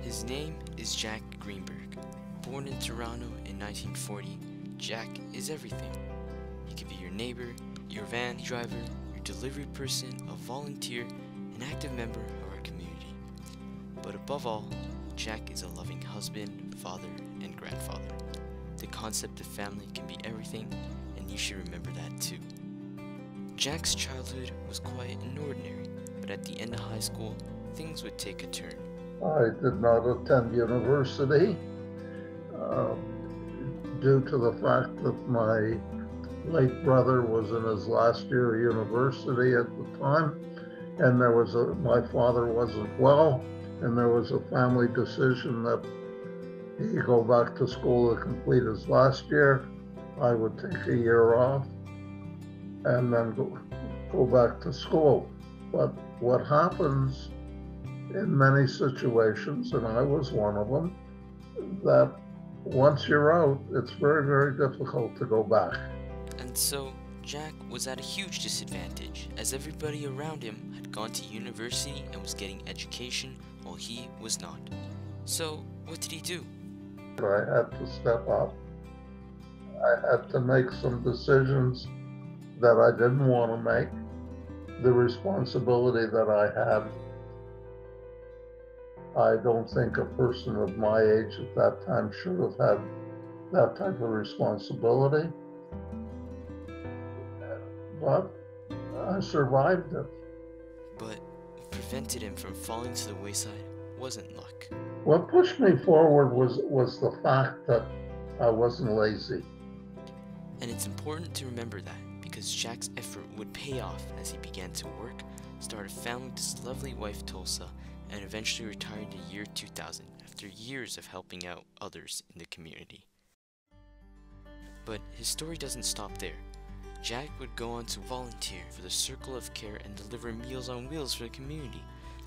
His name is Jack Greenberg. Born in Toronto in 1940, Jack is everything. He can be your neighbor, your van driver, your delivery person, a volunteer, an active member of our community. But above all, Jack is a loving husband, father, and grandfather. The concept of family can be everything, and you should remember that too. Jack's childhood was quiet and ordinary, but at the end of high school, things would take a turn. I did not attend university due to the fact that my late brother was in his last year of university at the time, and my father wasn't well, and there was a family decision that he go back to school to complete his last year. I would take a year off and then go back to school. But what happens in many situations, and I was one of them, that once you're out, it's very, very difficult to go back. And so, Jack was at a huge disadvantage, as everybody around him had gone to university and was getting education, while he was not. So, what did he do? I had to step up. I had to make some decisions that I didn't want to make. The responsibility that I had, I don't think a person of my age at that time should have had that type of responsibility. But I survived it. But what prevented him from falling to the wayside wasn't luck. What pushed me forward was the fact that I wasn't lazy. And it's important to remember that, because Jack's effort would pay off as he began to work, start a family with his lovely wife Tulsa, and eventually retired in the year 2000 after years of helping out others in the community. But his story doesn't stop there. Jack would go on to volunteer for the Circle of Care and deliver Meals on Wheels for the community,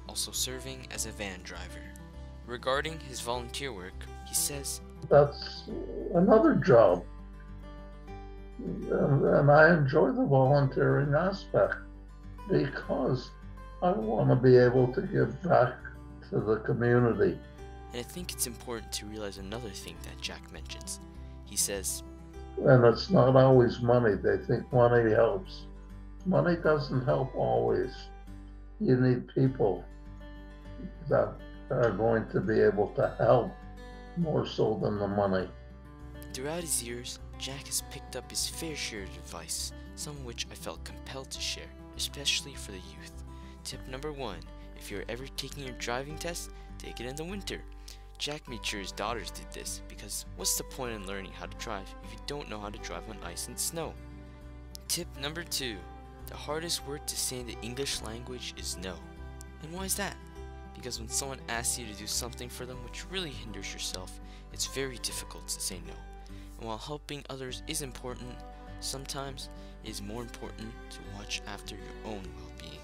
also serving as a van driver. Regarding his volunteer work, he says, "That's another job. And I enjoy the volunteering aspect because I want to be able to give back to the community." And I think it's important to realize another thing that Jack mentions. He says, and it's not always money. They think money helps. Money doesn't help always. You need people that are going to be able to help more so than the money. Throughout his years, Jack has picked up his fair share of advice, some of which I felt compelled to share, especially for the youth. Tip number 1, if you're ever taking your driving test, take it in the winter. Jack made sure his daughters did this, because what's the point in learning how to drive if you don't know how to drive on ice and snow? Tip number 2, the hardest word to say in the English language is no. And why is that? Because when someone asks you to do something for them which really hinders yourself, it's very difficult to say no. And while helping others is important, sometimes it is more important to watch after your own well-being.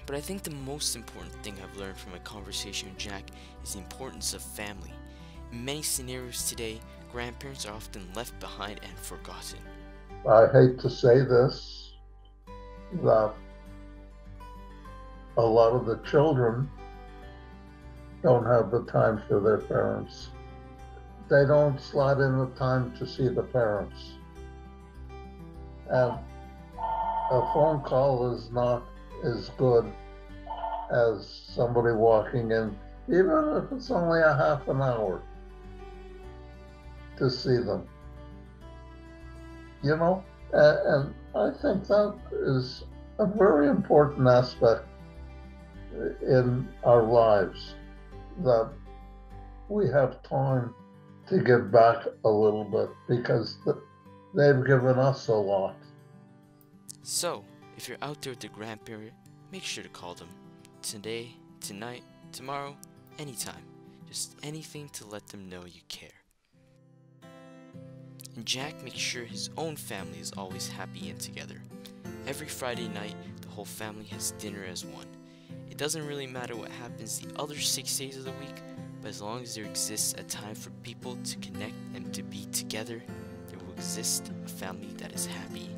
But I think the most important thing I've learned from my conversation with Jack is the importance of family. In many scenarios today, grandparents are often left behind and forgotten. I hate to say this, that a lot of the children don't have the time for their parents. They don't slot in the time to see the parents. And a phone call is not as good as somebody walking in, even if it's only a half an hour, to see them. You know, and I think that is a very important aspect in our lives, that we have time to give back a little bit because they've given us a lot. So, if you're out there with a grandparent, make sure to call them. Today, tonight, tomorrow, anytime. Just anything to let them know you care. And Jack makes sure his own family is always happy and together. Every Friday night, the whole family has dinner as one. It doesn't really matter what happens the other 6 days of the week, but as long as there exists a time for people to connect and to be together, there will exist a family that is happy